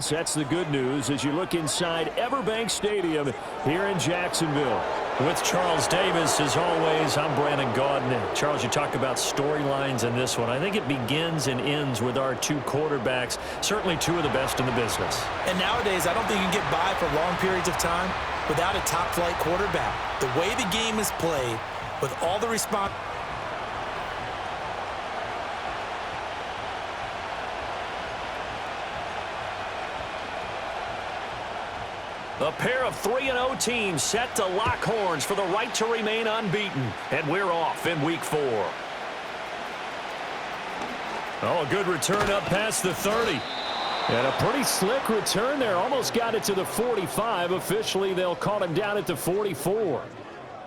That's the good news as you look inside Everbank Stadium here in Jacksonville. With Charles Davis, as always, I'm Brandon Gaudin. Charles, you talk about storylines in this one. I think it begins and ends with our two quarterbacks, certainly two of the best in the business. And nowadays, I don't think you can get by for long periods of time without a top-flight quarterback. The way the game is played, with all the response. A pair of 3-0 teams set to lock horns for the right to remain unbeaten. And we're off in week 4. Oh, a good return up past the 30. And a pretty slick return there. Almost got it to the 45. Officially, they'll call him down at the 44.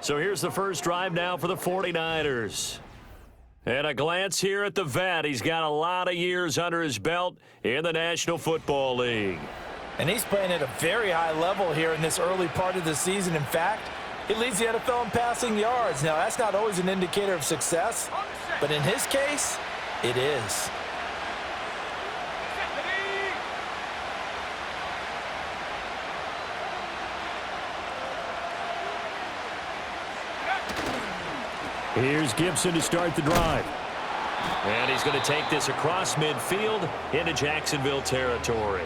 So here's the first drive now for the 49ers. And a glance here at the vet. He's got a lot of years under his belt in the National Football League. And he's playing at a very high level here in this early part of the season. In fact, he leads the NFL in passing yards. Now, that's not always an indicator of success, but in his case, it is. Here's Gibson to start the drive. And he's going to take this across midfield into Jacksonville territory.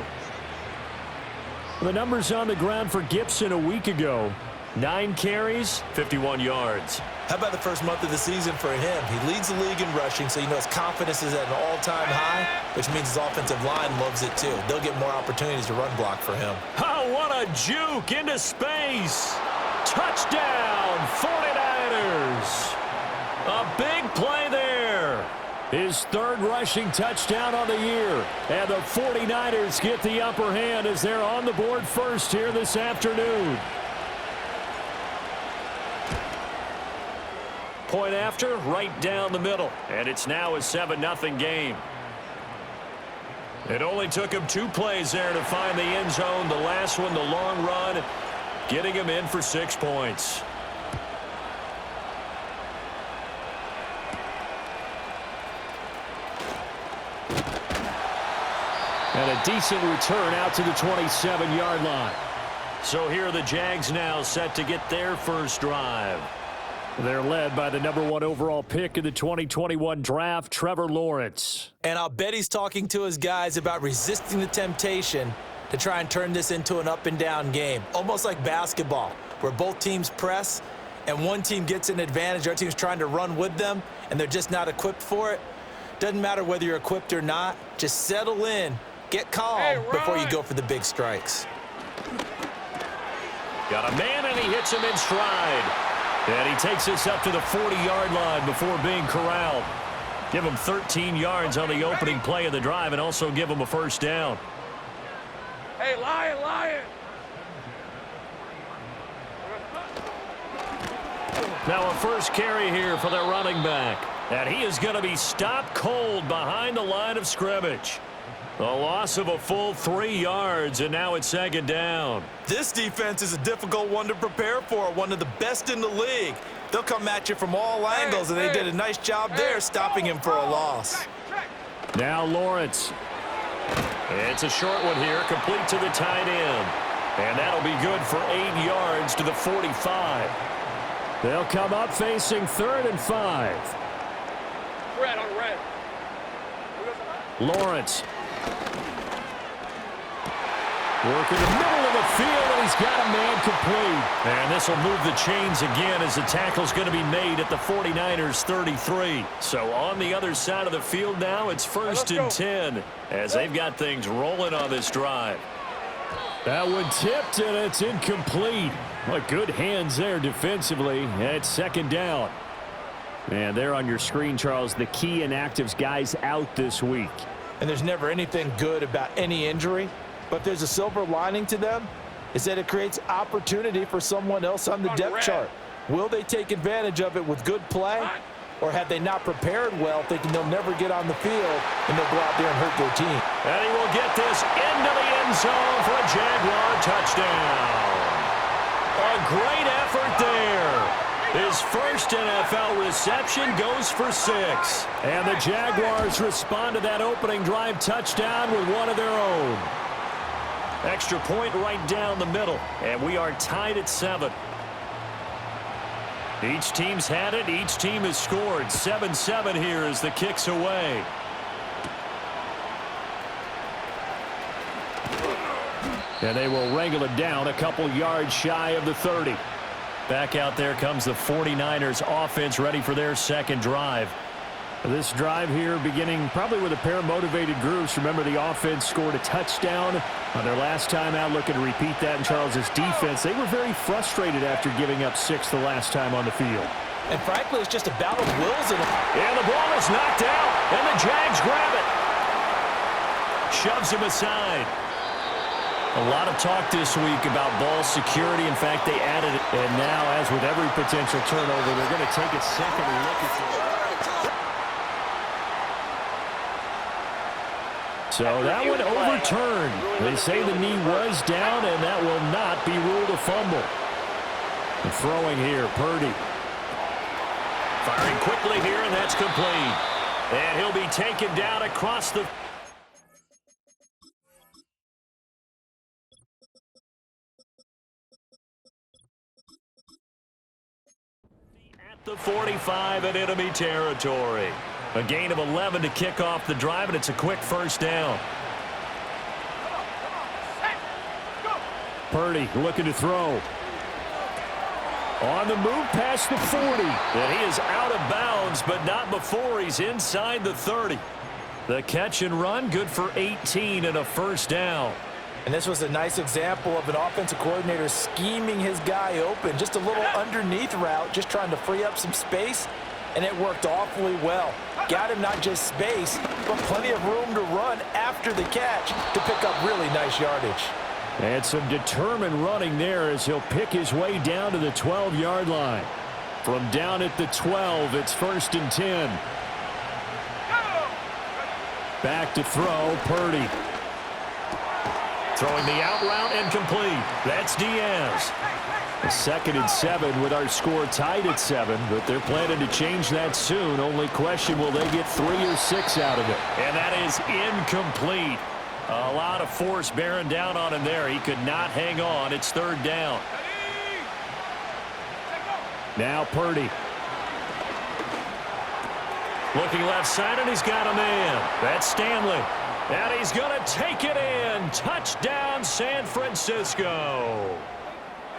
The numbers on the ground for Gibson a week ago. 9 carries, 51 yards. How about the first month of the season for him? He leads the league in rushing, so you know his confidence is at an all-time high, which means his offensive line loves it too. They'll get more opportunities to run block for him. Oh, what a juke into space. Touchdown, 49ers. A big play there. His third rushing touchdown on the year. And the 49ers get the upper hand as they're on the board first here this afternoon. Point after, right down the middle. And it's now a 7-0 game. It only took him 2 plays there to find the end zone. The last one, the long run, getting him in for 6 points. And a decent return out to the 27-yard line. So here are the Jags now set to get their first drive. They're led by the #1 overall pick in the 2021 draft, Trevor Lawrence. And I'll bet he's talking to his guys about resisting the temptation to try and turn this into an up-and-down game. Almost like basketball, where both teams press, and one team gets an advantage, the other team's trying to run with them, and they're just not equipped for it. Doesn't matter whether you're equipped or not. Just settle in. Get calm before you go for the big strikes. Got a man, and he hits him in stride. And he takes this up to the 40-yard line before being corralled. Give him 13 yards on the opening play of the drive and also give him a first down. Hey, Lion! Now a first carry here for their running back. And he is going to be stopped cold behind the line of scrimmage. A loss of a full 3 yards, and now it's 2nd down. This defense is a difficult one to prepare for, one of the best in the league. They'll come at you from all angles, and they did a nice job there stopping him for a loss. Now Lawrence. It's a short one here, complete to the tight end. And that'll be good for 8 yards to the 45. They'll come up facing 3rd and 5. Red on red. Lawrence. Working the middle of the field, and he's got a man complete. And this will move the chains again as the tackle's going to be made at the 49ers' 33. So on the other side of the field now, it's 1st and 10 as they've got things rolling on this drive. That one tipped, and it's incomplete. What good hands there defensively. It's 2nd down. And there on your screen, Charles, the key inactives guys out this week. And there's never anything good about any injury, but there's a silver lining to them, is that it creates opportunity for someone else on the depth chart. Will they take advantage of it with good play, or have they not prepared well, thinking they'll never get on the field, and they'll go out there and hurt their team? And he will get this into the end zone for a Jaguar touchdown. A great effort there. His first NFL reception goes for 6. And the Jaguars respond to that opening drive touchdown with one of their own. Extra point right down the middle, and we are tied at 7. Each team's had it. Each team has scored. 7-7 here as the kick's away. And they will wrangle it down a couple yards shy of the 30. Back out there comes the 49ers offense ready for their second drive. This drive here beginning probably with a pair of motivated groups. Remember, the offense scored a touchdown on their last time out, looking to repeat that in Charles's defense. They were very frustrated after giving up 6 the last time on the field. And frankly, it's just a battle of wills. And the ball is knocked out, and the Jags grab it. Shoves him aside. A lot of talk this week about ball security. In fact, they added it. And now, as with every potential turnover, they're going to take a second look at it. So that one overturned. They say the knee was down, and that will not be ruled a fumble. And throwing here, Purdy. Firing quickly here, and that's complete. And he'll be taken down across the... At the 45 in enemy territory. A gain of 11 to kick off the drive, and it's a quick first down. Purdy looking to throw. On the move past the 40. And he is out of bounds, but not before he's inside the 30. The catch and run, good for 18 and a first down. And this was a nice example of an offensive coordinator scheming his guy open. Just a little underneath route, just trying to free up some space, and it worked awfully well. Got him not just space, but plenty of room to run after the catch to pick up really nice yardage. And some determined running there as he'll pick his way down to the 12-yard line. From down at the 12, it's 1st and 10. Back to throw, Purdy. Throwing the out route and complete. That's Diaz. A 2nd and 7 with our score tied at 7, but they're planning to change that soon. Only question, will they get 3 or 6 out of it? And that is incomplete. A lot of force bearing down on him there. He could not hang on. It's 3rd down. Now Purdy. Looking left side, and he's got a man. That's Stanley. And he's going to take it in. Touchdown, San Francisco.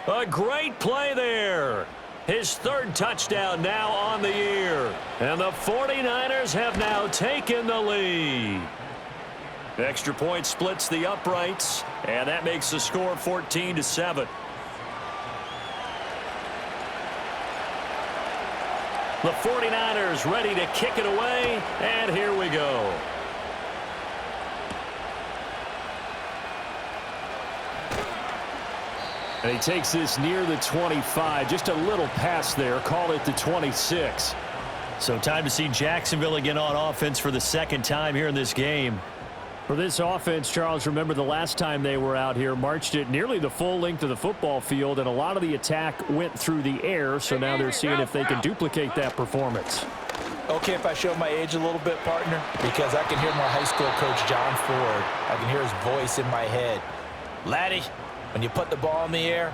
A great play there. His 3rd touchdown now on the year. And the 49ers have now taken the lead. Extra point splits the uprights, and that makes the score 14-7. The 49ers ready to kick it away, and here we go. And he takes this near the 25. Just a little pass there. Call it the 26. So time to see Jacksonville again on offense for the 2nd time here in this game. For this offense, Charles, remember the last time they were out here, marched it nearly the full length of the football field, and a lot of the attack went through the air, so now they're seeing if they can duplicate that performance. Okay, if I show my age a little bit, partner, because I can hear my high school coach, John Ford. I can hear his voice in my head. Laddie, when you put the ball in the air,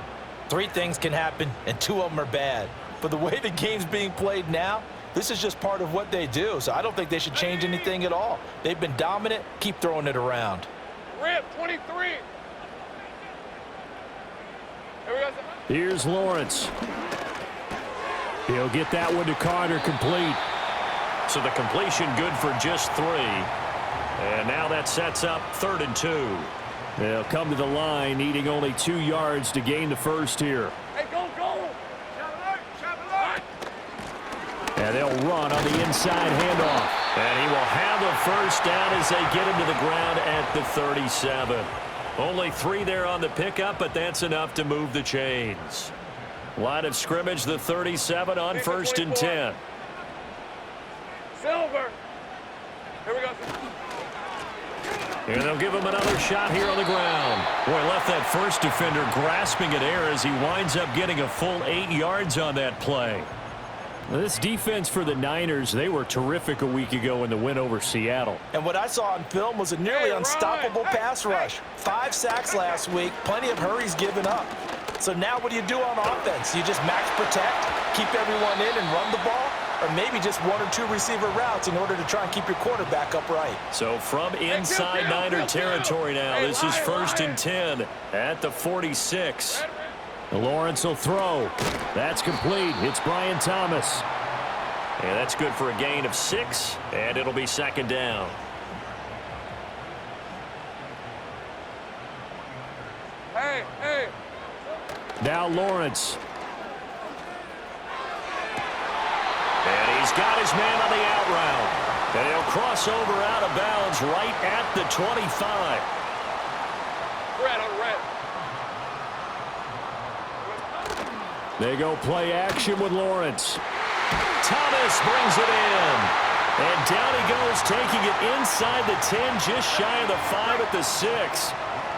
3 things can happen, and 2 of them are bad. But the way the game's being played now, this is just part of what they do, so I don't think they should change anything at all. They've been dominant. Keep throwing it around. Rip, 23. Here we go. Here's Lawrence. He'll get that one to Carter, complete. So the completion good for just 3. And now that sets up 3rd and 2. They'll come to the line, needing only 2 yards to gain the first here. Hey, go, go. And they'll run on the inside handoff. And he will have a first down as they get him to the ground at the 37. Only 3 there on the pickup, but that's enough to move the chains. Line of scrimmage, the 37 on 1st and 10. Silver. Here we go. And they'll give him another shot here on the ground. Boy, left that first defender grasping at air as he winds up getting a full 8 yards on that play. This defense for the Niners, they were terrific a week ago in the win over Seattle. And what I saw on film was a nearly unstoppable pass rush. 5 sacks last week, plenty of hurries given up. So now what do you do on offense? You just max protect, keep everyone in and run the ball, or maybe just 1 or 2 receiver routes in order to try and keep your quarterback upright. So from inside Niner territory now, this is 1st and 10 at the 46. Lawrence will throw. That's complete. It's Brian Thomas. And that's good for a gain of 6, and it'll be 2nd down. Hey. Now Lawrence. And he's got his man on the out route. And he'll cross over out of bounds right at the 25. Red on red. They go play action with Lawrence. Thomas brings it in. And down he goes, taking it inside the 10, just shy of the 5 at the 6.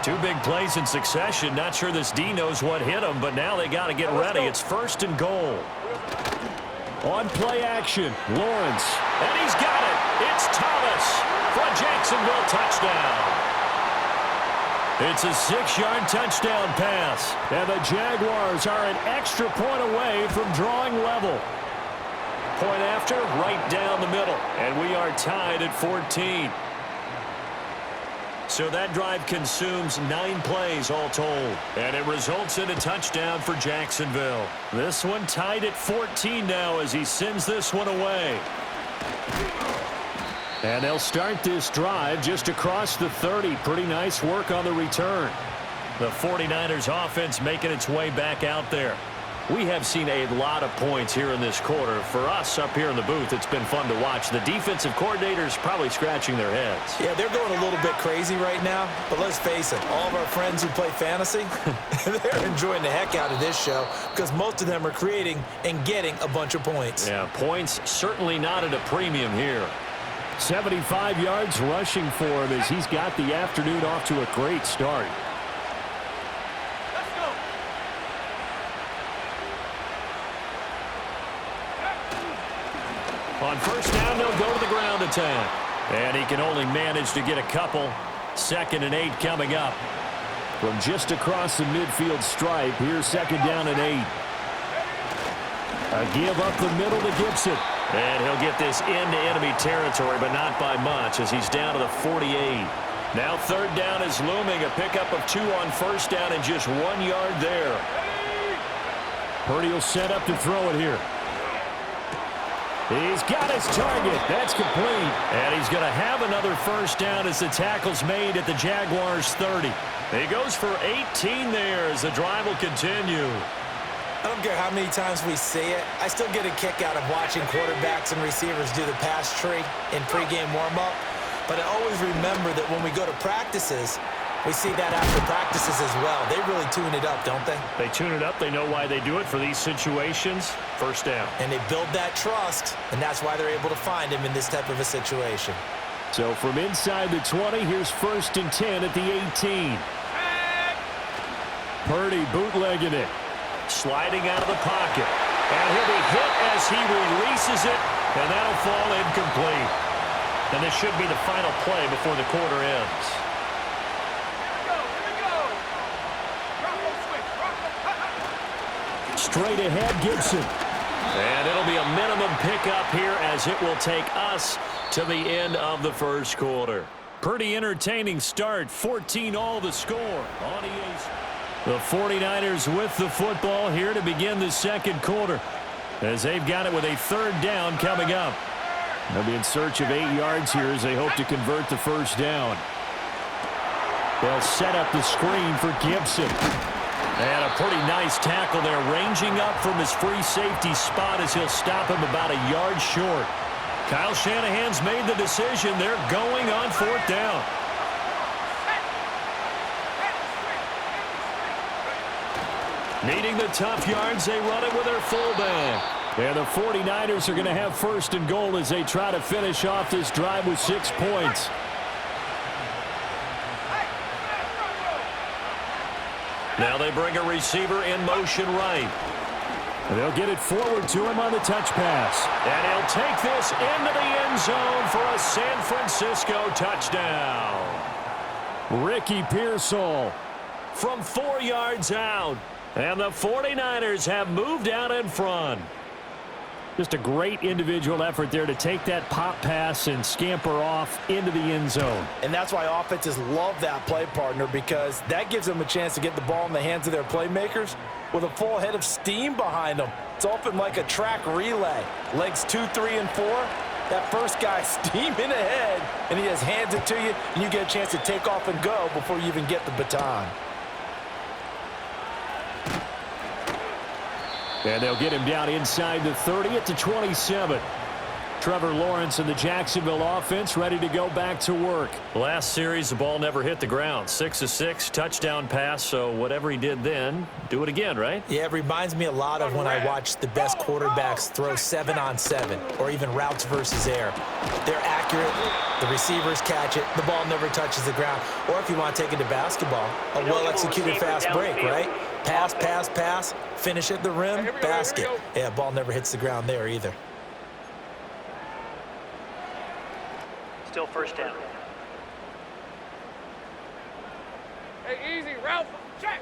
2 big plays in succession. Not sure this D knows what hit him, but now they got to get ready. It's 1st and goal. On play action, Lawrence. And he's got it. It's Thomas for a Jacksonville touchdown. It's a 6-yard touchdown pass. And the Jaguars are an extra point away from drawing level. Point after, right down the middle. And we are tied at 14. So that drive consumes 9 plays all told. And it results in a touchdown for Jacksonville. This one tied at 14 now as he sends this one away. And they'll start this drive just across the 30. Pretty nice work on the return. The 49ers offense making its way back out there. We have seen a lot of points here in this quarter. For us up here in the booth, it's been fun to watch. The defensive coordinators probably scratching their heads. Yeah, they're going a little bit crazy right now. But let's face it, all of our friends who play fantasy, they're enjoying the heck out of this show because most of them are creating and getting a bunch of points. Yeah, points certainly not at a premium here. 75 yards rushing for him as he's got the afternoon off to a great start. On 1st down, they'll go to the ground attack. And he can only manage to get a couple. 2nd and 8 coming up. From just across the midfield stripe, here's 2nd down and 8. A give up the middle to Gibson. And he'll get this into enemy territory, but not by much as he's down to the 48. Now 3rd down is looming. A pickup of 2 on 1st down and just 1 yard there. Purdy will set up to throw it here. He's got his target. That's complete. And he's going to have another 1st down as the tackle's made at the Jaguars' 30. He goes for 18 there as the drive will continue. I don't care how many times we see it. I still get a kick out of watching quarterbacks and receivers do the pass tree in pregame warm-up. But I always remember that when we go to practices, we see that after practices as well. They really tune it up, don't they? They tune it up. They know why they do it for these situations. 1st down. And they build that trust, and that's why they're able to find him in this type of a situation. So from inside the 20, here's 1st and 10 at the 18. Purdy bootlegging it. Sliding out of the pocket. And he'll be hit as he releases it, and that'll fall incomplete. And this should be the final play before the quarter ends. Straight ahead, Gibson. And it'll be a minimum pickup here as it will take us to the end of the 1st quarter. Pretty entertaining start. 14 all the score on EA's. The 49ers with the football here to begin the 2nd quarter as they've got it with a 3rd down coming up. They'll be in search of 8 yards here as they hope to convert the 1st down. They'll set up the screen for Gibson. And a pretty nice tackle there, ranging up from his free safety spot as he'll stop him about a yard short. Kyle Shanahan's made the decision. They're going on 4th down. Needing the tough yards, they run it with their fullback. And the 49ers are going to have 1st and goal as they try to finish off this drive with 6 points. Now they bring a receiver in motion right. They'll get it forward to him on the touch pass. And he'll take this into the end zone for a San Francisco touchdown. Ricky Pearsall from 4 yards out. And the 49ers have moved out in front. Just a great individual effort there to take that pop pass and scamper off into the end zone. And that's why offenses love that play, partner, because that gives them a chance to get the ball in the hands of their playmakers with a full head of steam behind them. It's often like a track relay. Legs 2, 3, and 4. That first guy steaming ahead, and he just hands it to you, and you get a chance to take off and go before you even get the baton. And they'll get him down inside the 30 at the 27. Trevor Lawrence and the Jacksonville offense ready to go back to work. Last series, the ball never hit the ground. 6 of 6, touchdown pass, so whatever he did then, do it again, right? Yeah, it reminds me a lot of when I watched the best quarterbacks throw 7-on-7 or even routes versus air. They're accurate, the receivers catch it, the ball never touches the ground. Or if you want to take it to basketball, a well-executed fast break, right? Pass, pass, pass, finish at the rim, basket. Yeah, ball never hits the ground there either. Still first down. Hey, easy, Ralph. Check.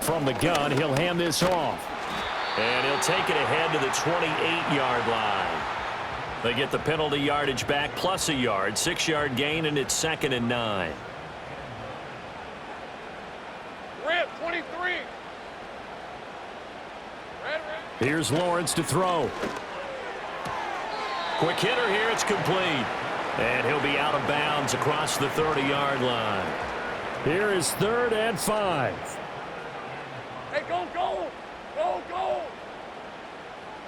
From the gun, he'll hand this off. And he'll take it ahead to the 28-yard line. They get the penalty yardage back plus a yard, 6-yard gain, and it's 2nd and 9. Red, 23. Red. Here's Lawrence to throw. Quick hitter here, it's complete. And he'll be out of bounds across the 30-yard line. Here is 3rd and 5. Hey, go.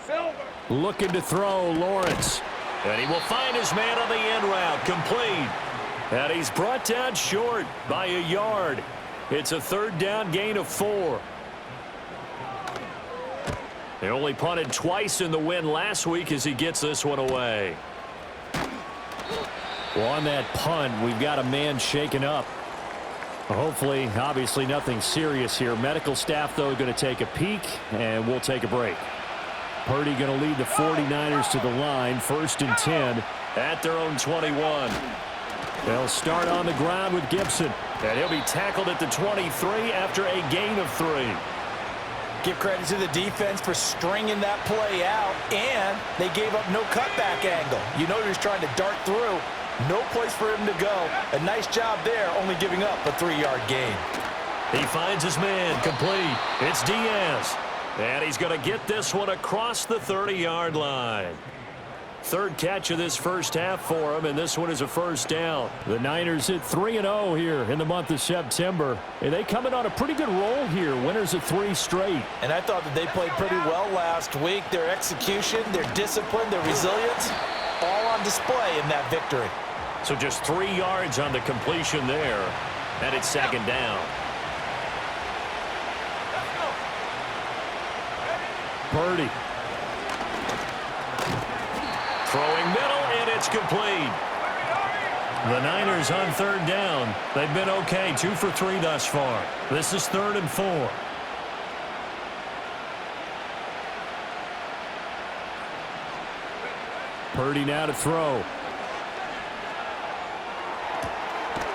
Silver. Looking to throw, Lawrence. And he will find his man on the end route, complete. And he's brought down short by a yard. It's a 3rd down gain of 4. They only punted twice in the win last week as he gets this one away. Well, on that punt, we've got a man shaken up. Hopefully, obviously nothing serious here. Medical staff, though, going to take a peek, and we'll take a break. Purdy going to lead the 49ers to the line, 1st and 10. At their own 21. They'll start on the ground with Gibson. And he'll be tackled at the 23 after a gain of 3. Give credit to the defense for stringing that play out, and they gave up no cutback angle. You know he was trying to dart through. No place for him to go. A nice job there, only giving up a 3-yard gain. He finds his man, complete. It's Diaz. And he's going to get this one across the 30-yard line. 3rd catch of this first half for him, and this one is a 1st down. The Niners hit 3-0 here in the month of September. And they come in on a pretty good roll here. Winners of 3 straight. And I thought that they played pretty well last week. Their execution, their discipline, their resilience, all on display in that victory. So just 3 yards on the completion there, and it's 2nd down. Purdy. Throwing middle, and it's complete. The Niners on 3rd down. They've been okay, 2 for 3 thus far. This is 3rd and 4. Purdy now to throw.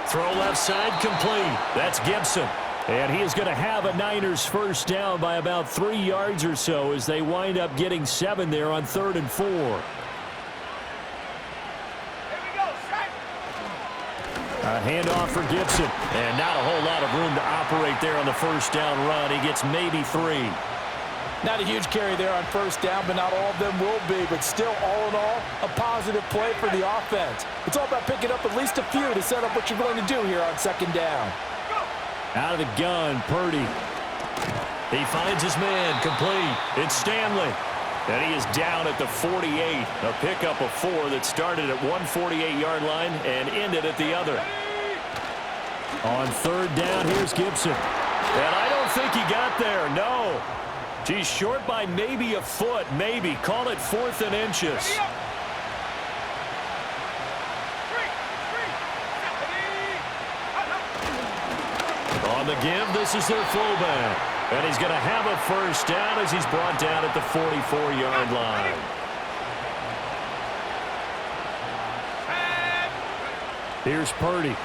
Throw left side, complete. That's Gibson. And he is going to have a Niners 1st down by about 3 yards or so as they wind up getting 7 there on 3rd and 4. A handoff for Gibson. And not a whole lot of room to operate there on the 1st down run. He gets maybe 3. Not a huge carry there on 1st down, but not all of them will be. But still, all in all, a positive play for the offense. It's all about picking up at least a few to set up what you're going to do here on 2nd down. Out of the gun, Purdy. He finds his man, complete. It's Stanley. And he is down at the 48. A pickup of 4 that started at one 48-yard line and ended at the other. On 3rd down, here's Gibson. And I don't think he got there, no. He's short by maybe a foot, maybe. Call it 4th and inches. On the give, this is their fullback. And he's going to have a first down as he's brought down at the 44-yard line. Here's Purdy.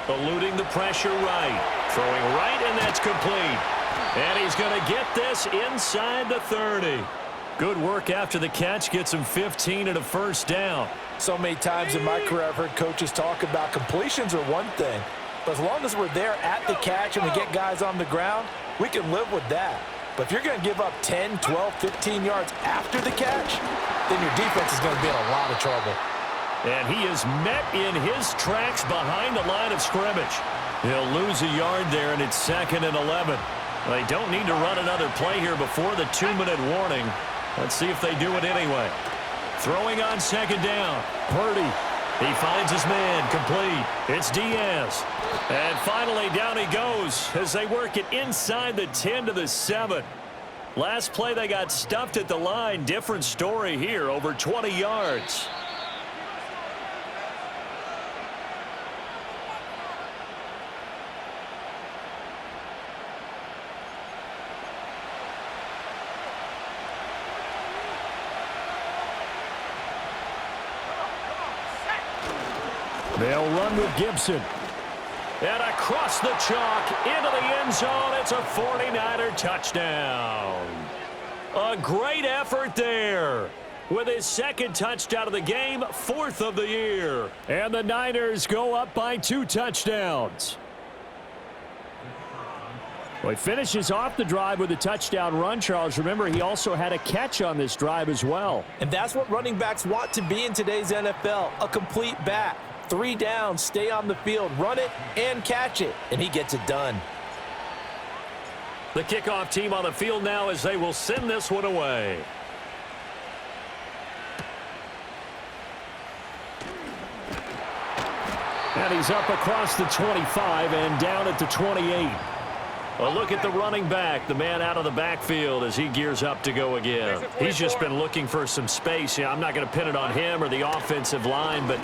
Eluding the pressure right. Throwing right, and that's complete. And he's going to get this inside the 30. Good work after the catch. Gets him 15 and a first down. So many times in my career I've heard coaches talk about completions are one thing. But as long as we're there at the catch and we get guys on the ground, we can live with that. But if you're going to give up 10, 12, 15 yards after the catch, then your defense is going to be in a lot of trouble. And he is met in his tracks behind the line of scrimmage. He'll lose a yard there, and it's 2nd and 11. They don't need to run another play here before the 2-minute warning. Let's see if they do it anyway. Throwing on 2nd down. Purdy. He finds his man. Complete. It's Diaz. And finally, down he goes as they work it inside the 10 to the 7. Last play, they got stuffed at the line. Different story here, over 20 yards. They'll run with Gibson. And across the chalk into the end zone. It's a 49er touchdown. A great effort there. With his 2nd touchdown of the game, 4th of the year. And the Niners go up by 2 touchdowns. Well, he finishes off the drive with a touchdown run, Charles. Remember, he also had a catch on this drive as well. And that's what running backs want to be in today's NFL, a complete back. 3 downs, stay on the field, run it, and catch it. And he gets it done. The kickoff team on the field now as they will send this one away. And he's up across the 25 and down at the 28. A look at the running back, the man out of the backfield as he gears up to go again. He's just been looking for some space. Yeah, I'm not going to pin it on him or the offensive line, but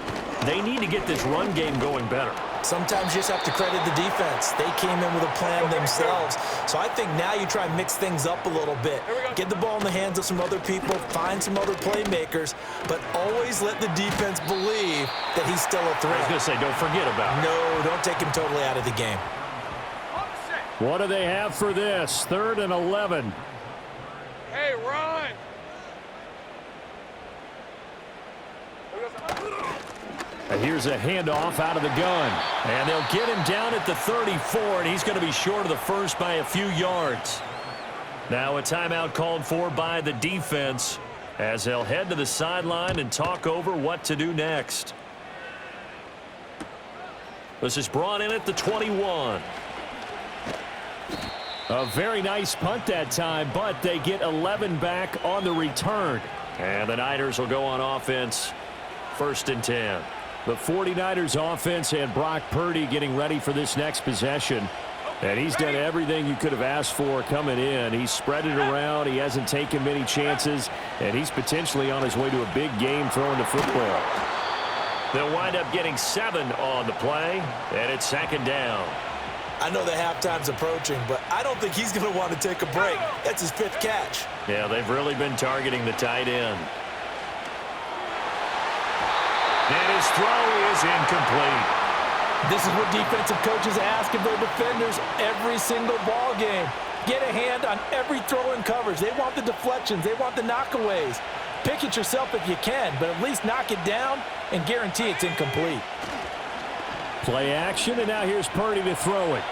they need to get this run game going better. Sometimes you just have to credit the defense. They came in with a plan themselves. So I think now you try and mix things up a little bit. Get the ball in the hands of some other people, find some other playmakers, but always let the defense believe that he's still a threat. I was going to say, don't forget about it. No, don't take him totally out of the game. What do they have for this? 3rd and 11. Hey, run! And here's a handoff out of the gun. And they'll get him down at the 34, and he's going to be short of the first by a few yards. Now a timeout called for by the defense as they'll head to the sideline and talk over what to do next. This is brought in at the 21. A very nice punt that time, but they get 11 back on the return. And the Niners will go on offense, 1st and 10. The 49ers offense and Brock Purdy getting ready for this next possession. And he's done everything you could have asked for coming in. He's spread it around. He hasn't taken many chances. And he's potentially on his way to a big game throwing the football. They'll wind up getting 7 on the play, and it's 2nd down. I know the halftime's approaching, but I don't think he's going to want to take a break. That's his 5th catch. Yeah, they've really been targeting the tight end. And his throw is incomplete. This is what defensive coaches ask of their defenders every single ball game. Get a hand on every throw in coverage. They want the deflections. They want the knockaways. Pick it yourself if you can, but at least knock it down and guarantee it's incomplete. Play action, and now here's Purdy to throw it.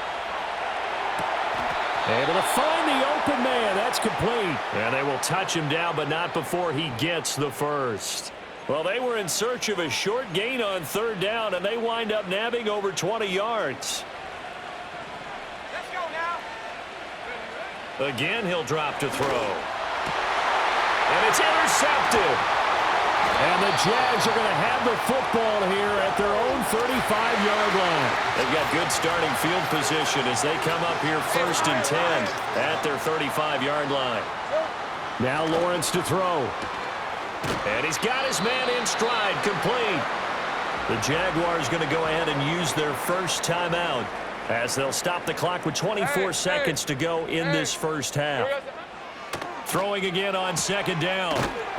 Able to find the open man. That's complete. And they will touch him down, but not before he gets the first. Well, they were in search of a short gain on 3rd down, and they wind up nabbing over 20 yards. Let's go now. Again, he'll drop to throw. And it's intercepted. And the Jags are going to have the football here at their own 35-yard line. They've got good starting field position as they come up here 1st and 10 at their 35-yard line. Now Lawrence to throw. And he's got his man in stride, complete. The Jaguars going to go ahead and use their first timeout As they'll stop the clock with 24 seconds to go in this first half. Throwing again on second down.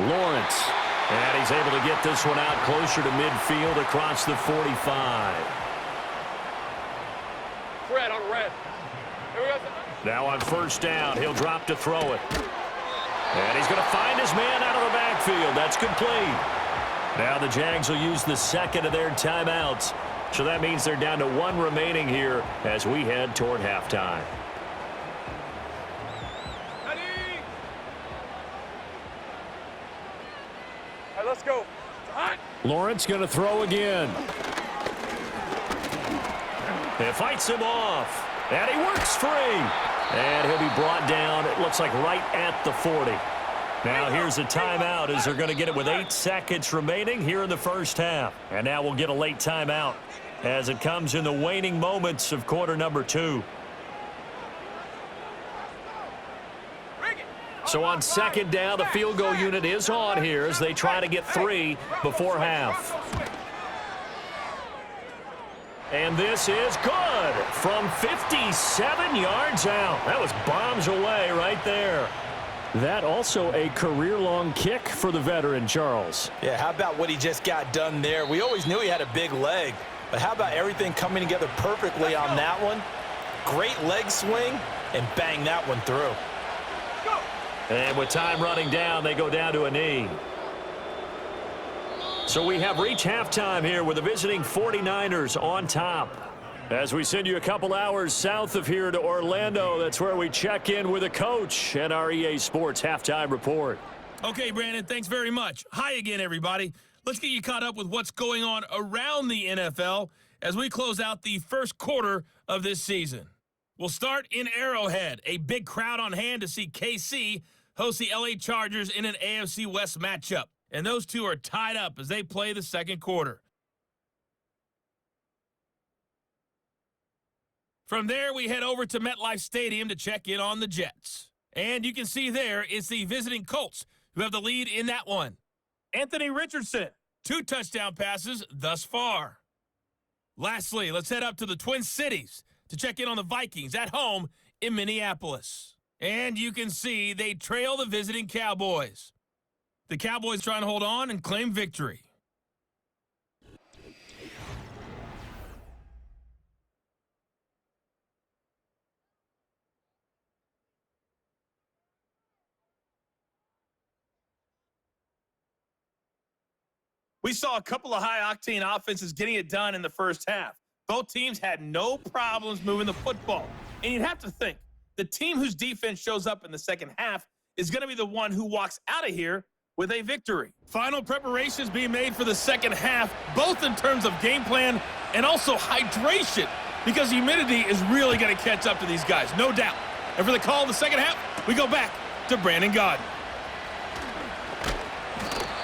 Lawrence. And he's able to get this one out closer to midfield across the 45. Fred on red. Now on first down, he'll drop to throw it. And he's going to find his man out of the backfield. That's complete. Now the Jags will use the second of their timeouts. So that means they're down to one remaining here as we head toward halftime. All right, let's go. Hot. Lawrence going to throw again. It fights him off. And he works free. And he'll be brought down, it looks like right at the 40. Now here's a timeout as they're going to get it with 8 seconds remaining here in the first half. And now we'll get a late timeout as it comes in the waning moments of quarter number 2. So on second down, the field goal unit is on here as they try to get 3 before half. And this is good from 57 yards out. That was bombs away right there. That also a career-long kick for the veteran, Charles. Yeah, how about what he just got done there? We always knew he had a big leg, but how about everything coming together perfectly on that one? Great leg swing, and bang that one through. And with time running down, they go down to a knee. So we have reached halftime here with the visiting 49ers on top. As we send you a couple hours south of here to Orlando, that's where we check in with a coach and our EA Sports Halftime Report. Okay, Brandon, thanks very much. Hi again, everybody. Let's get you caught up with what's going on around the NFL as we close out the first quarter of this season. We'll start in Arrowhead, a big crowd on hand to see KC host the LA Chargers in an AFC West matchup. And those two are tied up as they play the second quarter. From there, we head over to MetLife Stadium to check in on the Jets. And you can see there it's the visiting Colts who have the lead in that one. Anthony Richardson, 2 touchdown passes thus far. Lastly, let's head up to the Twin Cities to check in on the Vikings at home in Minneapolis. And you can see they trail the visiting Cowboys. The Cowboys trying to hold on and claim victory. We saw a couple of high-octane offenses getting it done in the first half. Both teams had no problems moving the football. And you'd have to think, the team whose defense shows up in the second half is going to be the one who walks out of here with a victory. Final preparations being made for the second half, both in terms of game plan and also hydration, because humidity is really going to catch up to these guys, no doubt. And for the call of the second half, we go back to Brandon Gaudin.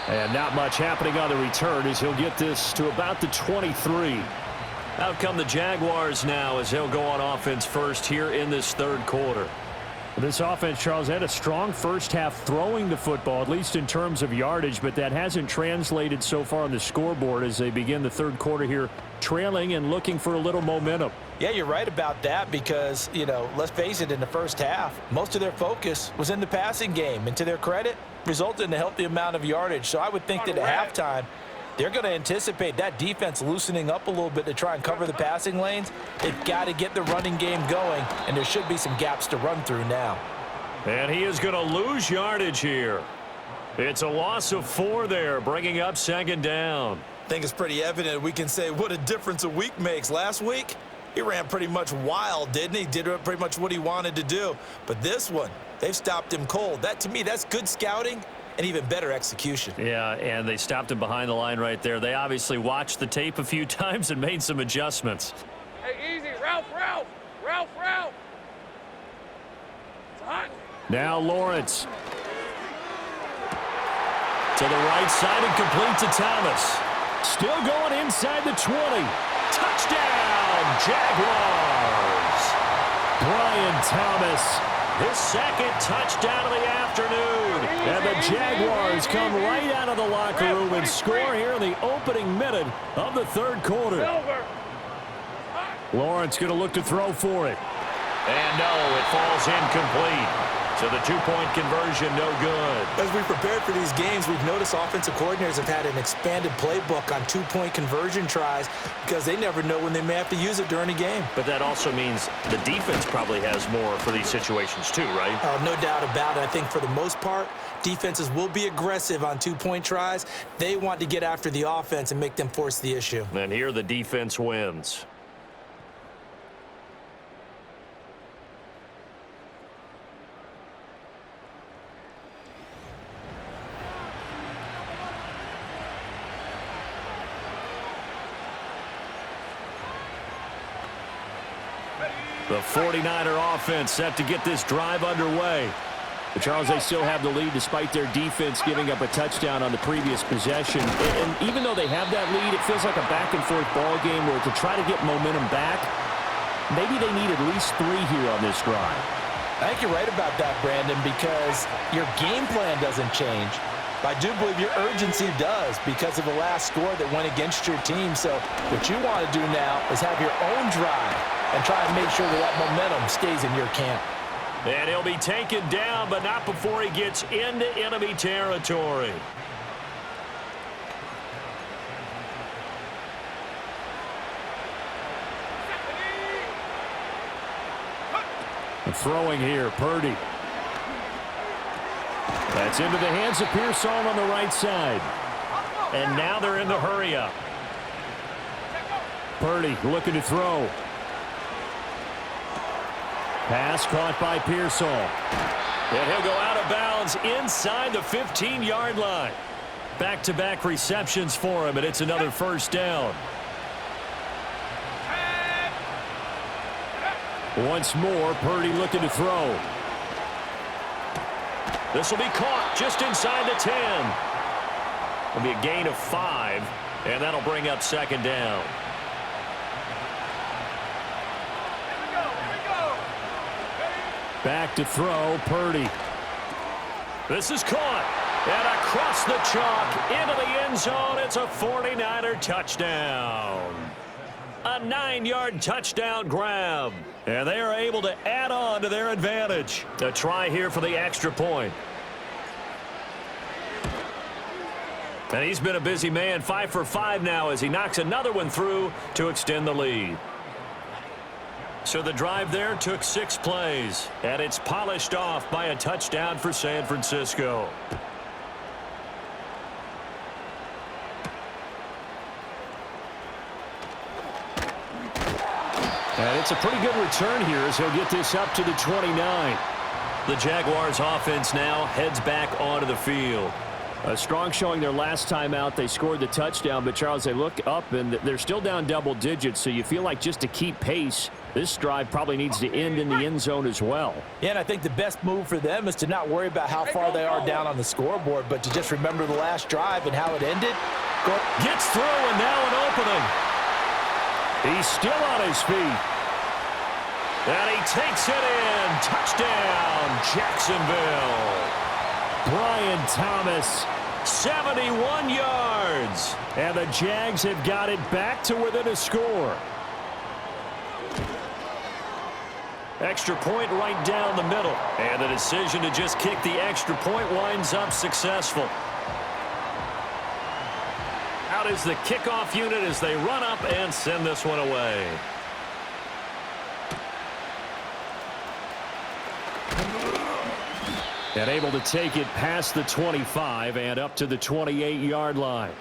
And not much happening on the return as he'll get this to about the 23. Out come the Jaguars now as they'll go on offense first here in this third quarter. This offense, Charles, had a strong first half throwing the football, at least in terms of yardage, but that hasn't translated so far on the scoreboard as they begin the third quarter here, trailing and looking for a little momentum. Yeah, you're right about that because, let's face it, in the first half, most of their focus was in the passing game. And to their credit, resulted in a healthy amount of yardage. So I would think that at halftime, they're going to anticipate that defense loosening up a little bit to try and cover the passing lanes. They've got to get the running game going, and there should be some gaps to run through now. And he is going to lose yardage here. It's a loss of 4 there, bringing up second down. I think it's pretty evident we can say what a difference a week makes. Last week, he ran pretty much wild, didn't he? Did pretty much what he wanted to do. But this one, they've stopped him cold. That, to me, that's good scouting and even better execution. Yeah, and they stopped him behind the line right there. They obviously watched the tape a few times and made some adjustments. Hey, easy. Ralph. It's hot. Now Lawrence. To the right side and complete to Thomas. Still going inside the 20. Touchdown, Jaguars. Brian Thomas. His second touchdown of the afternoon. And the Jaguars come right out of the locker room and score here in the opening minute of the third quarter. Lawrence going to look to throw for it. And no, it falls incomplete. So the two-point conversion, no good. As we prepared for these games, we've noticed offensive coordinators have had an expanded playbook on two-point conversion tries because they never know when they may have to use it during a game. But that also means the defense probably has more for these situations too, right? No doubt about it. I think for the most part, defenses will be aggressive on two-point tries. They want to get after the offense and make them force the issue. And here the defense wins. The 49er offense set to get this drive underway. But Charles, they still have the lead despite their defense giving up a touchdown on the previous possession. And even though they have that lead, it feels like a back-and-forth ball game where to try to get momentum back, maybe they need at least 3 here on this drive. I think you're right about that, Brandon, because your game plan doesn't change. But I do believe your urgency does because of the last score that went against your team. So what you want to do now is have your own drive and try and make sure that momentum stays in your camp. And he'll be taken down, but not before he gets into enemy territory. And throwing here, Purdy. That's into the hands of Pearsall on the right side. And now they're in the hurry-up. Purdy looking to throw. Pass caught by Pearsall. And he'll go out of bounds inside the 15-yard line. Back-to-back receptions for him, and it's another first down. Once more, Purdy looking to throw. This will be caught just inside the 10. It'll be a gain of 5, and that'll bring up second down. Back to throw, Purdy. This is caught. And across the chalk into the end zone. It's a 49er touchdown. A 9-yard touchdown grab. And they are able to add on to their advantage. A try here for the extra point. And he's been a busy man, 5 for 5 now as he knocks another one through to extend the lead. So the drive there took 6 plays, and it's polished off by a touchdown for San Francisco. And it's a pretty good return here as he'll get this up to the 29. The Jaguars offense now heads back onto the field. A strong showing their last time out. They scored the touchdown, but Charles, they look up and they're still down double digits, so you feel like just to keep pace, this drive probably needs to end in the end zone as well. Yeah, and I think the best move for them is to not worry about how far they are down on the scoreboard, but to just remember the last drive and how it ended. Gets through, and now an opening. He's still on his feet. And he takes it in. Touchdown, Jacksonville. Brian Thomas. 71 yards. And the Jags have got it back to within a score. Extra point right down the middle. And the decision to just kick the extra point winds up successful. Out is the kickoff unit as they run up and send this one away. And able to take it past the 25 and up to the 28-yard line.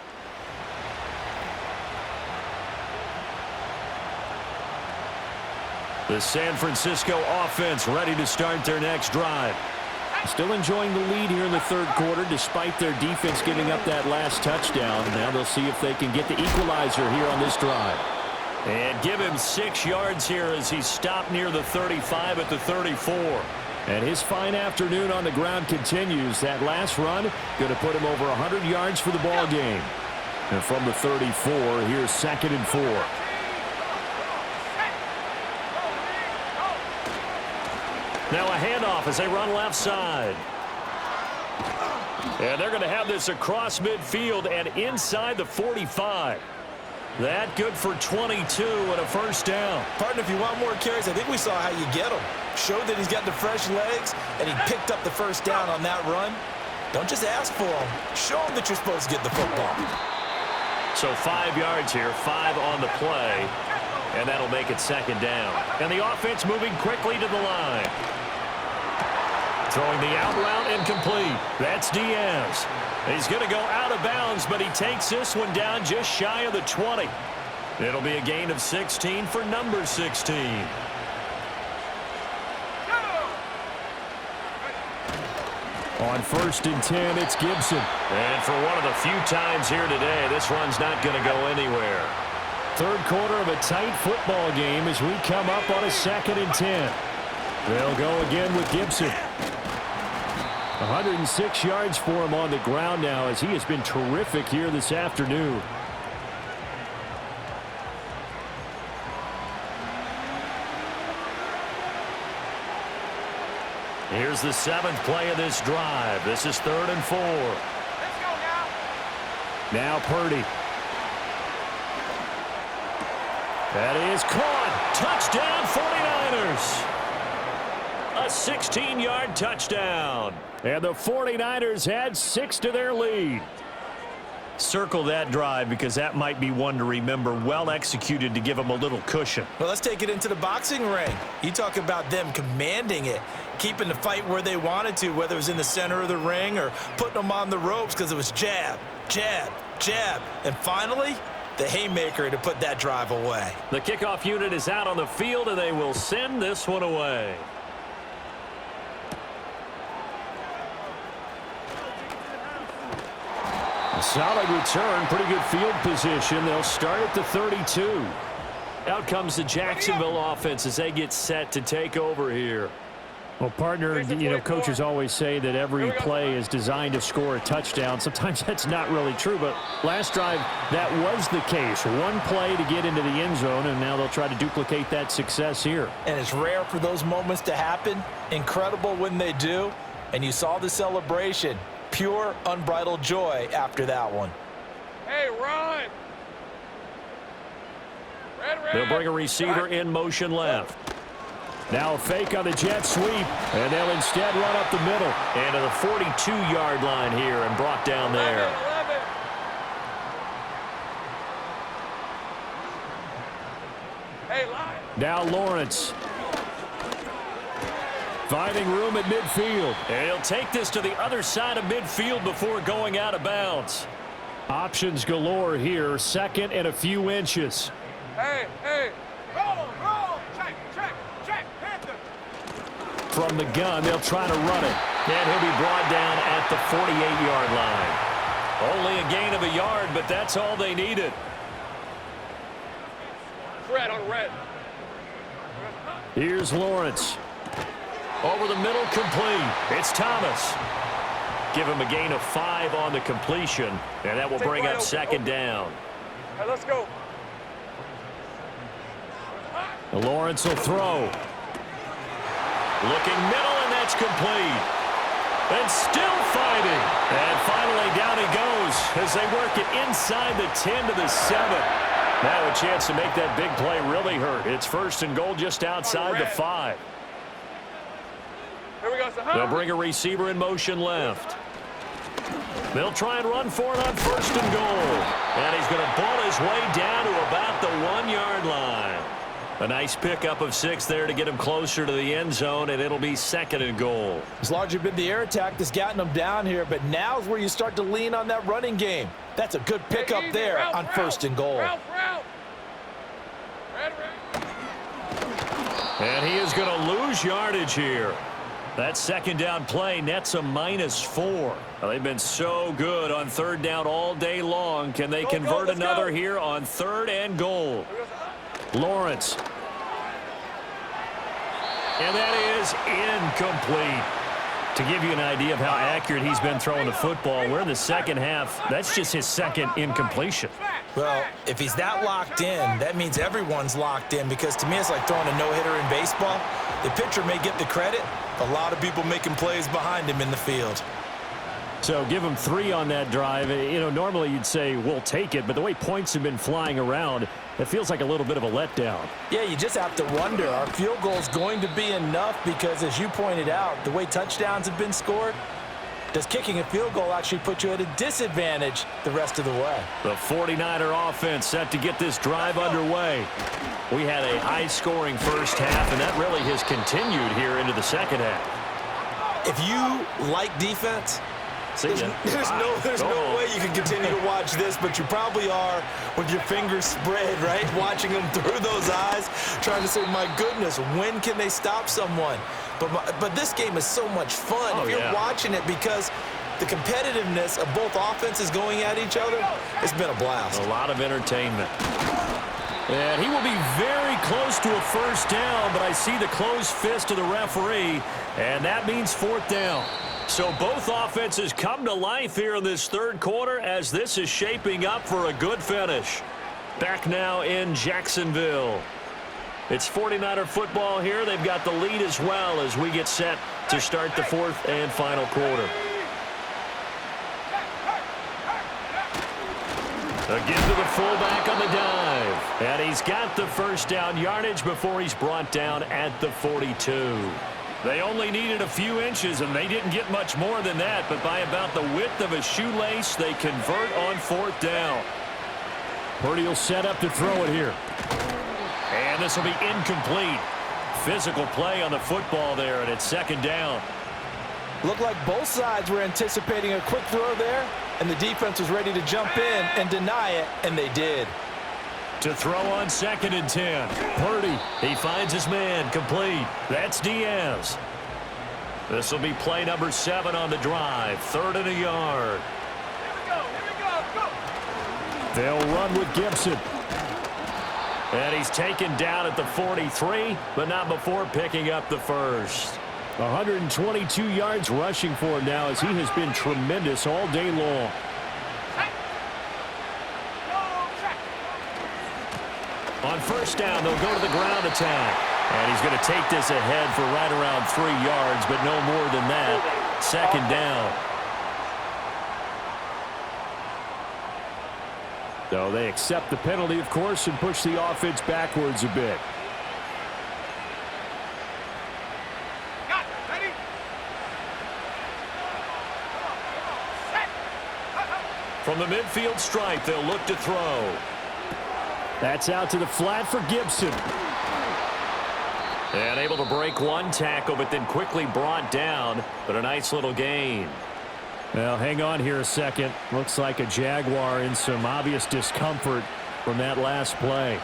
The San Francisco offense ready to start their next drive. Still enjoying the lead here in the third quarter despite their defense giving up that last touchdown. Now they'll see if they can get the equalizer here on this drive. And give him 6 yards here as he's stopped near the 35 at the 34. And his fine afternoon on the ground continues. That last run going to put him over 100 yards for the ball game. And from the 34, here's 2nd and 4. Now a handoff as they run left side. And they're going to have this across midfield and inside the 45. That good for 22 and a first down. Partner, if you want more carries, I think we saw how you get them. Showed that he's got the fresh legs, and he picked up the first down on that run. Don't just ask for them. Show them that you're supposed to get the football. So 5 yards here, 5 on the play, and that'll make it second down. And the offense moving quickly to the line. Throwing the out route incomplete. That's Diaz. He's going to go out of bounds, but he takes this one down just shy of the 20. It'll be a gain of 16 for number 16. On 1st and 10, it's Gibson. And for one of the few times here today, this run's not going to go anywhere. Third quarter of a tight football game as we come up on a 2nd and 10. They'll go again with Gibson. 106 yards for him on the ground now as he has been terrific here this afternoon. Here's the 7th play of this drive. This is 3rd and 4. Let's go now. Now Purdy. That is caught. Touchdown 49ers. A 16-yard touchdown. And the 49ers add 6 to their lead. Circle that drive because that might be one to remember. Well executed to give them a little cushion. Well, let's take it into the boxing ring. You talk about them commanding it, keeping the fight where they wanted to, whether it was in the center of the ring or putting them on the ropes because it was jab, jab, jab. And finally, the haymaker to put that drive away. The kickoff unit is out on the field, and they will send this one away. A solid return, pretty good field position. They'll start at the 32. Out comes the Jacksonville offense as they get set to take over here. Well, partner, you know, coaches always say that every play is designed to score a touchdown. Sometimes that's not really true, but last drive, that was the case. One play to get into the end zone, and now they'll try to duplicate that success here. And it's rare for those moments to happen. Incredible when they do. And you saw the celebration. Pure, unbridled joy after that one. Hey, run. Red. They'll bring a receiver in motion left. Now a fake on the jet sweep, and they'll instead run up the middle. And to the 42-yard line here and brought down there. 11. Hey, line. Now Lawrence. Finding room at midfield. And he'll take this to the other side of midfield before going out of bounds. Options galore here. 2nd and a few inches. Hey. Roll. Check. Panther. From the gun, they'll try to run it. And he'll be brought down at the 48-yard line. Only a gain of a yard, but that's all they needed. Red on red. Here's Lawrence. Over the middle, complete. It's Thomas. Give him a gain of 5 on the completion, and that will bring up 2nd down. Hey, let's go. Lawrence will throw. Looking middle, and that's complete. And still fighting. And finally down he goes as they work it inside the 10 to the 7. Now a chance to make that big play really hurt. It's 1st and goal just outside the 5. Here we go. They'll bring a receiver in motion left. They'll try and run for it on 1st and goal. And he's going to ball his way down to about the 1-yard line. A nice pickup of 6 there to get him closer to the end zone, and it'll be 2nd and goal. It's largely been the air attack that's gotten them down here, but now's where you start to lean on that running game. That's a good pickup there on 1st and goal. Route. Red. And he is going to lose yardage here. That 2nd down play nets a -4. Well, they've been so good on 3rd down all day long. Can they convert another here on 3rd and goal? Lawrence. And that is incomplete. To give you an idea of how accurate he's been throwing the football, we're in the second half. That's just his 2nd incompletion. Well, if he's that locked in, that means everyone's locked in, because to me it's like throwing a no-hitter in baseball. The pitcher may get the credit, a lot of people making plays behind him in the field. So give them 3 on that drive. You know, normally you'd say we'll take it, but the way points have been flying around, it feels like a little bit of a letdown. Yeah, you just have to wonder, are field goals going to be enough? Because as you pointed out, the way touchdowns have been scored, does kicking a field goal actually put you at a disadvantage the rest of the way? The 49er offense set to get this drive underway. We had a high-scoring first half, and that really has continued here into the second half. If you like defense, there's no way you can continue to watch this, but you probably are with your fingers spread, right? Watching them through those eyes, trying to say, my goodness, when can they stop someone? But this game is so much fun if you're watching it, because the competitiveness of both offenses going at each other, it's been a blast. A lot of entertainment. And he will be very close to a first down, but I see the closed fist of the referee, and that means 4th down. So both offenses come to life here in this third quarter as this is shaping up for a good finish. Back now in Jacksonville. It's 49er football here. They've got the lead as well as we get set to start the 4th and final quarter. Again to the fullback on the dive. And he's got the first down yardage before he's brought down at the 42. They only needed a few inches, and they didn't get much more than that, but by about the width of a shoelace, they convert on 4th down. Purdy will set up to throw it here. And this will be incomplete. Physical play on the football there, and it's 2nd down. Looked like both sides were anticipating a quick throw there, and the defense was ready to jump in and deny it, and they did. To throw on 2nd and 10. Purdy, he finds his man, complete. That's Diaz. This will be play number 7 on the drive. 3rd and a yard. Here we go, go! They'll run with Gibson. And he's taken down at the 43, but not before picking up the first. 122 yards rushing for him now, as he has been tremendous all day long. On first down, they'll go to the ground attack. And he's going to take this ahead for right around 3 yards, but no more than that. 2nd down. So they accept the penalty, of course, and push the offense backwards a bit. Got it, ready? From the midfield stripe, they'll look to throw. That's out to the flat for Gibson. And able to break one tackle, but then quickly brought down. But a nice little gain. Well, hang on here a second. Looks like a Jaguar in some obvious discomfort from that last play.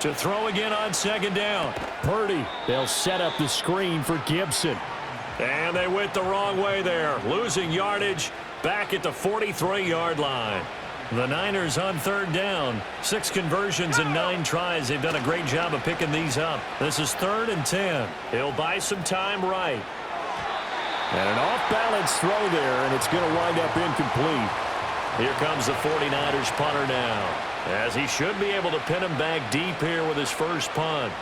To throw again on 2nd down. Purdy, they'll set up the screen for Gibson. And they went the wrong way there. Losing yardage back at the 43-yard line. The Niners on 3rd down. 6 conversions and 9 tries. They've done a great job of picking these up. This is 3rd and 10. He'll buy some time right. And an off-balance throw there, and it's going to wind up incomplete. Here comes the 49ers punter now, as he should be able to pin him back deep here with his first punt.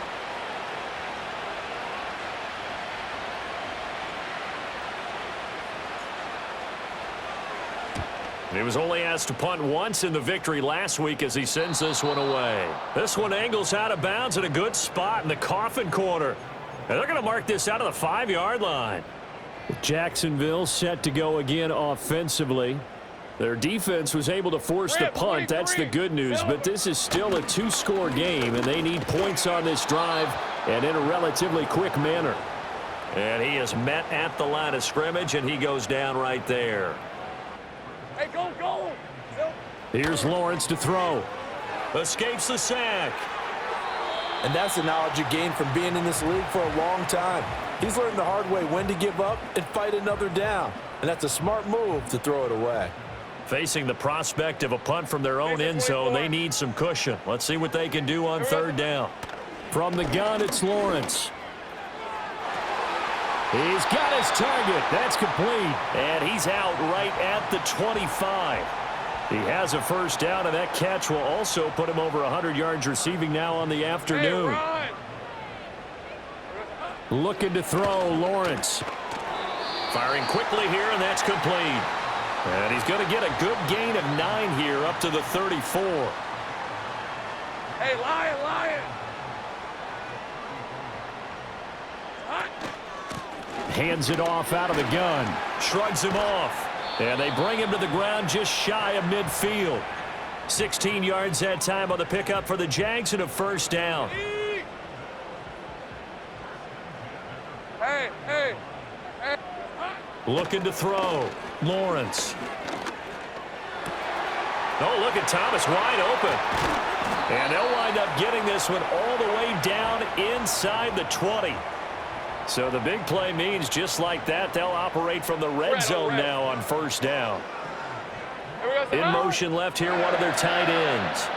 He was only asked to punt once in the victory last week as he sends this one away. This one angles out of bounds at a good spot in the coffin corner. And they're going to mark this out of the 5-yard line. Jacksonville set to go again offensively. Their defense was able to force the punt. That's the good news. But this is still a 2-score game, and they need points on this drive and in a relatively quick manner. And he is met at the line of scrimmage, and he goes down right there. Hey, go, go! Here's Lawrence to throw. Escapes the sack. And that's the knowledge you gain from being in this league for a long time. He's learned the hard way when to give up and fight another down. And that's a smart move to throw it away. Facing the prospect of a punt from their own end zone, they need some cushion. Let's see what they can do on 3rd down. From the gun, it's Lawrence. He's got his target. That's complete. And he's out right at the 25. He has a first down, and that catch will also put him over 100 yards receiving now on the afternoon. Looking to throw, Lawrence. Firing quickly here, and that's complete. And he's going to get a good gain of 9 here up to the 34. Hey, Lion! Hands it off out of the gun. Shrugs him off. And they bring him to the ground just shy of midfield. 16 yards that time on the pickup for the Jags and a first down. Hey! Looking to throw. Lawrence. Oh, look at Thomas wide open. And they'll wind up getting this one all the way down inside the 20. So the big play means just like that, they'll operate from the red zone now on first down. In motion left here, one of their tight ends.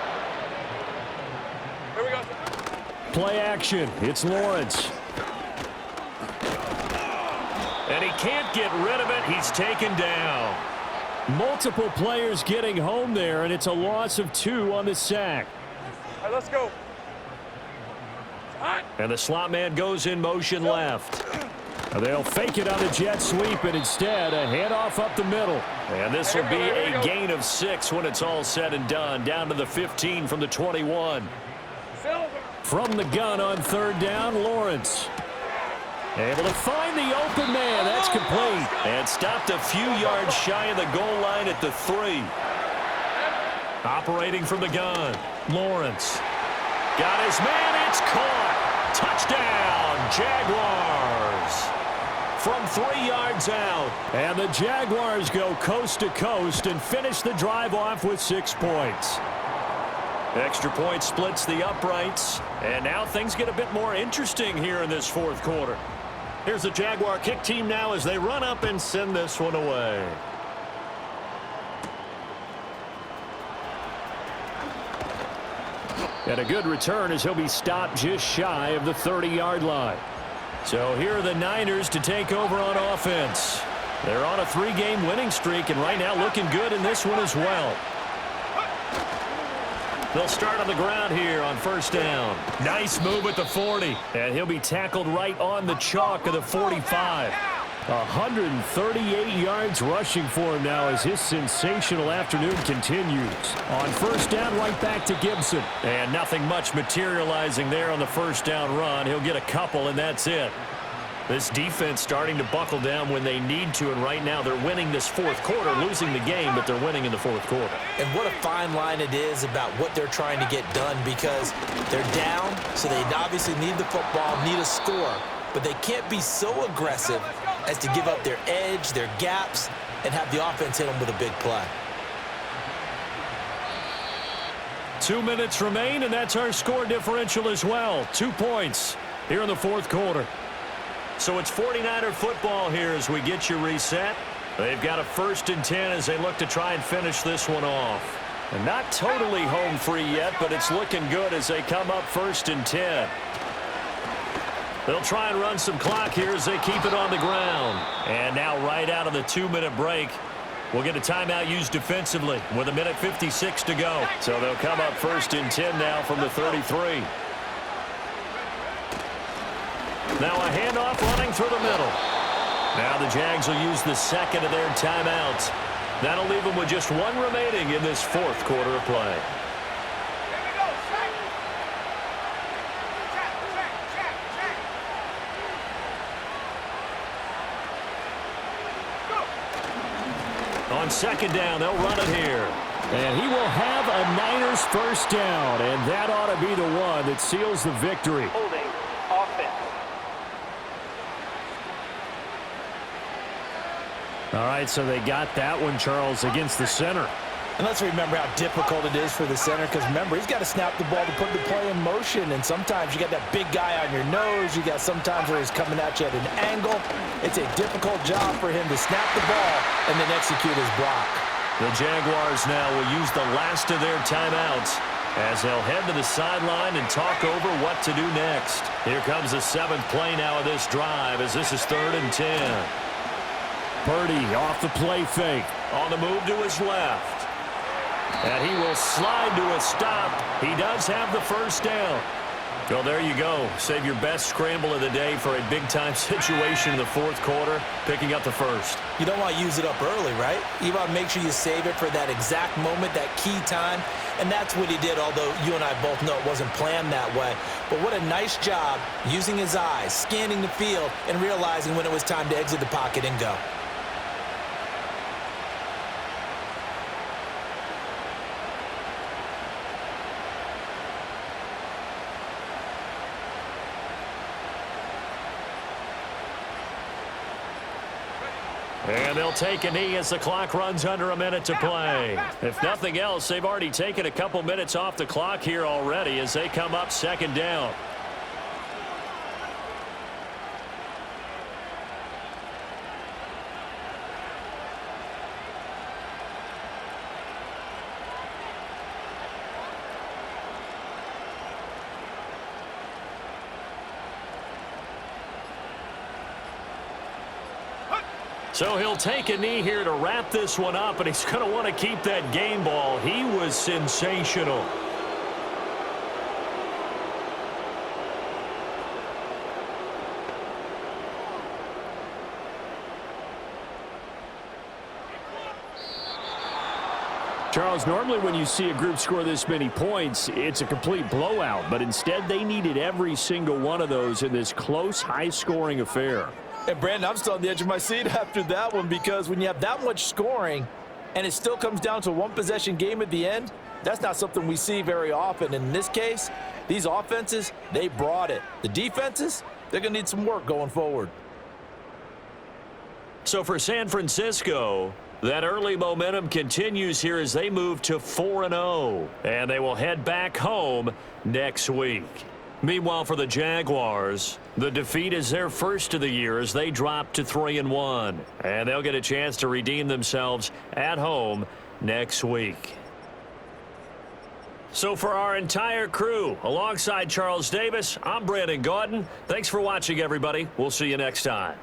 Here we go. Play action. It's Lawrence. And he can't get rid of it. He's taken down. Multiple players getting home there, and it's a loss of 2 on the sack. All right, let's go. And the slot man goes in motion left. They'll fake it on the jet sweep, and instead a handoff up the middle. And this will be a gain of 6 when it's all said and done. Down to the 15 from the 21. From the gun on third down, Lawrence. Able to find the open man. That's complete. And stopped a few yards shy of the goal line at the 3. Operating from the gun. Lawrence. Got his man. It's caught. Touchdown, Jaguars. From 3 yards out. And the Jaguars go coast to coast and finish the drive off with 6 points. Extra point splits the uprights. And now things get a bit more interesting here in this fourth quarter. Here's the Jaguar kick team now as they run up and send this one away. And a good return as he'll be stopped just shy of the 30-yard line. So here are the Niners to take over on offense. They're on a 3-game winning streak and right now looking good in this one as well. They'll start on the ground here on first down. Nice move at the 40. And he'll be tackled right on the chalk of the 45. 138 yards rushing for him now as his sensational afternoon continues. On first down, right back to Gibson. And nothing much materializing there on the first down run. He'll get a couple, and that's it. This defense starting to buckle down when they need to, and right now they're winning this fourth quarter, losing the game, but they're winning in the fourth quarter. And what a fine line it is about what they're trying to get done because they're down, so they obviously need the football, need a score, but they can't be so aggressive as to give up their edge, their gaps, and have the offense hit them with a big play. 2 minutes remain, and that's our score differential as well. 2 points here in the fourth quarter. So it's 49er football here as we get you reset. They've got a 1st and 10 as they look to try and finish this one off. And not totally home free yet, but it's looking good as they come up 1st and 10. They'll try and run some clock here as they keep it on the ground. And now right out of the 2-minute break, we'll get a timeout used defensively with 1:56 to go. So they'll come up 1st and 10 now from the 33. Now a handoff running through the middle. Now the Jags will use the second of their timeouts. That'll leave them with just 1 remaining in this fourth quarter of play. On second down, they'll run it here. And he will have a Niners first down, and that ought to be the one that seals the victory. Holding offense. All right, so they got that one, Charles, against the center. And let's remember how difficult it is for the center because, remember, he's got to snap the ball to put the play in motion. And sometimes you got that big guy on your nose. You got sometimes where he's coming at you at an angle. It's a difficult job for him to snap the ball and then execute his block. The Jaguars now will use the last of their timeouts as they'll head to the sideline and talk over what to do next. Here comes the 7th play now of this drive as this is 3rd and 10. Purdy off the play fake. On the move to his left. And he will slide to a stop. He does have the first down. Well, there you go. Save your best scramble of the day for a big-time situation in the fourth quarter, picking up the first. You don't want to use it up early, right? You want to make sure you save it for that exact moment, that key time. And that's what he did, although you and I both know it wasn't planned that way. But what a nice job using his eyes, scanning the field, and realizing when it was time to exit the pocket and go. And they'll take a knee as the clock runs under a minute to play. If nothing else, they've already taken a couple minutes off the clock here already as they come up second down. So he'll take a knee here to wrap this one up, and he's going to want to keep that game ball. He was sensational. Charles, normally when you see a group score this many points, it's a complete blowout, but instead they needed every single one of those in this close, high-scoring affair. And, Brandon, I'm still on the edge of my seat after that one because when you have that much scoring and it still comes down to a one-possession game at the end, that's not something we see very often. In this case, these offenses, they brought it. The defenses, they're going to need some work going forward. So for San Francisco, that early momentum continues here as they move to 4-0, and they will head back home next week. Meanwhile, for the Jaguars, the defeat is their first of the year as they drop to 3-1. And they'll get a chance to redeem themselves at home next week. So for our entire crew, alongside Charles Davis, I'm Brandon Gaudin. Thanks for watching, everybody. We'll see you next time.